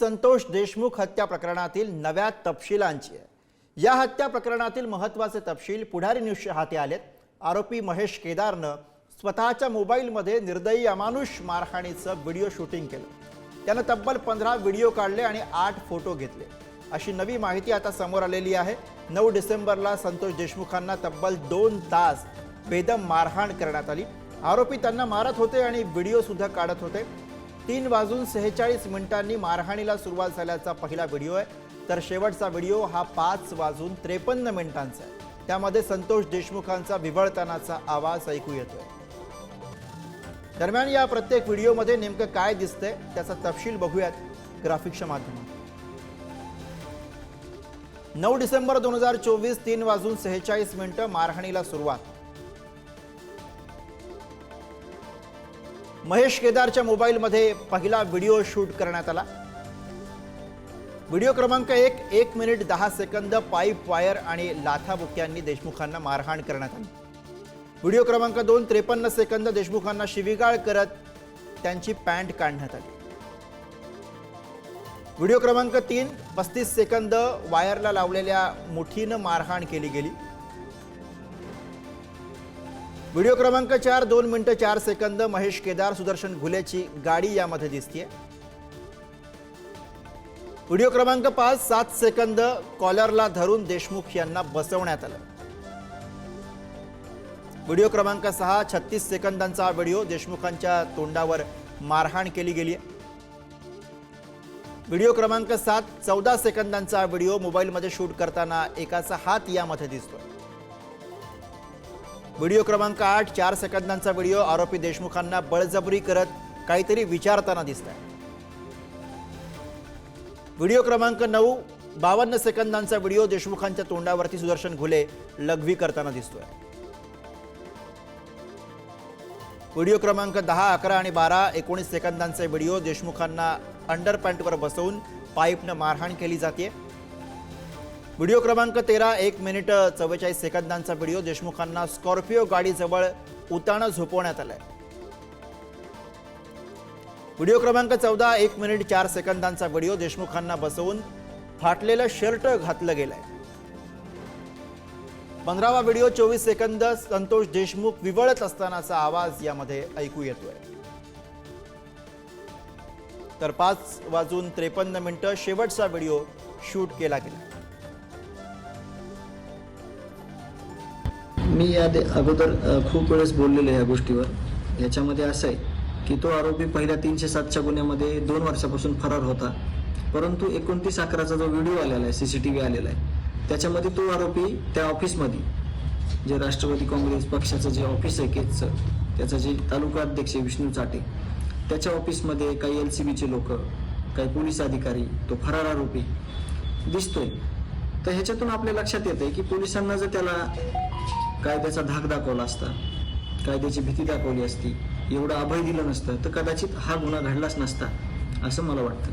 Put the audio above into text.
संतोष देशमुख हत्या प्रकरणातील नव्या तपशिलांची आहे। या हत्या प्रकरणातील महत्त्वाचे तपशील पुढारी न्यूजच्या हाती आलेत। आरोपी महेश केदारनं स्वतःच्या मोबाईलमध्ये निर्दयी अमानुष मारहाणीचं व्हिडिओ शूटिंग केलं। त्यानं तब्बल 15 व्हिडिओ काढले आणि 8 फोटो घेतले, अशी नवी माहिती आता समोर आलेली आहे। 9 डिसेंबरला संतोष देशमुखांना तब्बल 2 तास बेदम मारहाण करण्यात आली। आरोपी त्यांना मारत होते आणि व्हिडिओ सुद्धा काढत होते। 3:46 मारहाणीला सुरुवात झाल्याचा पहिला व्हिडिओ आहे, तर शेवटचा व्हिडिओ हा 5:53 आहे। त्यामध्ये संतोष देशमुखांचा विव्हळतानाचा आवाज ऐकू येतोय। दरम्यान या प्रत्येक व्हिडिओमध्ये नेमकं काय दिसतंय त्याचा तपशील बघूयात ग्राफिक्सच्या माध्यमातून। 9 डिसेंबर 2024 3:46 मारहाणीला सुरुवात। महेश केदारच्या मोबाईलमध्ये पहिला व्हिडिओ शूट करण्यात आला। व्हिडिओ क्रमांक 1 मिनिट 10 सेकंद पाईप वायर आणि लाथाबुक्क्यांनी देशमुखांना मारहाण करण्यात आली। व्हिडिओ क्रमांक 2 53 सेकंद देशमुखांना शिवीगाळ करत त्यांची पॅन्ट काढण्यात आली। व्हिडिओ क्रमांक 3 35 सेकंद वायरला लावलेल्या मुठीनं मारहाण केली गेली। व्हिडिओ क्रमांक 4 2 मिनिटं 4 सेकंद महेश केदार सुदर्शन घुलेची गाडी यामध्ये दिसते। व्हिडिओ क्रमांक 5 7 सेकंद कॉलरला धरून देशमुख यांना बसवण्यात आलं। व्हिडिओ क्रमांक 6 36 सेकंदांचा व्हिडिओ देशमुखांच्या तोंडावर मारहाण केली गेली आहे। व्हिडिओ क्रमांक 7 14 सेकंदांचा व्हिडिओ मोबाईलमध्ये शूट करताना एकाचा हात यामध्ये दिसतोय। व्हिडिओ क्रमांक 8 4 सेकंदांचा व्हिडिओ आरोपी देशमुखांना बळजबरी करत काहीतरी विचारताना दिसतंय। व्हिडिओ क्रमांक 9 52 सेकंदांचा व्हिडिओ देशमुखांच्या तोंडावरती सुदर्शन घुले लघवी करताना दिसतोय। व्हिडिओ क्रमांक 10 11 आणि 12 19 सेकंदांचे व्हिडिओ देशमुखांना अंडरपॅन्टवर बसवून पाईपनं मारहाण केली जाते। व्हिडिओ क्रमांक 13 1 मिनिट 44 सेकंदांचा व्हिडिओ देशमुखांना स्कॉर्पिओ गाडीजवळ उताणं झोपवण्यात आलंय। व्हिडिओ क्रमांक 14 1 मिनिट 4 सेकंदांचा व्हिडिओ देशमुखांना बसवून फाटलेलं शर्ट घातलं गेलंय। 15वा व्हिडिओ 24 सेकंद संतोष देशमुख विवळत असतानाचा आवाज यामध्ये ऐकू येतोय। तर 5:53 शेवटचा व्हिडिओ शूट केला गेला। मी या अगोदर खूप वेळेस बोललेलो या गोष्टीवर। याच्यामध्ये असं आहे की तो आरोपी पहिल्या 307च्या गुन्ह्यामध्ये 2 वर्षापासून फरार होता, परंतु 29/11चा जो व्हिडिओ आलेला आहे, CCTV आलेला आहे, त्याच्यामध्ये तो आरोपी त्या ऑफिसमध्ये जे राष्ट्रवादी काँग्रेस पक्षाचं जे ऑफिस आहे केजचं, त्याचा जे तालुका अध्यक्ष विष्णू चाटे, त्याच्या ऑफिसमध्ये काही LCBचे लोक, काही पोलीस अधिकारी, तो फरार आरोपी दिसतोय। तर ह्याच्यातून आपल्या लक्षात येतंय की पोलिसांना जर त्याला कायद्याचा धाक दाखवला असता, कायद्याची भीती दाखवली असती, एवढं अभय दिलं नसतं, तर कदाचित हा गुन्हा घडलाच नसता असं मला वाटतं।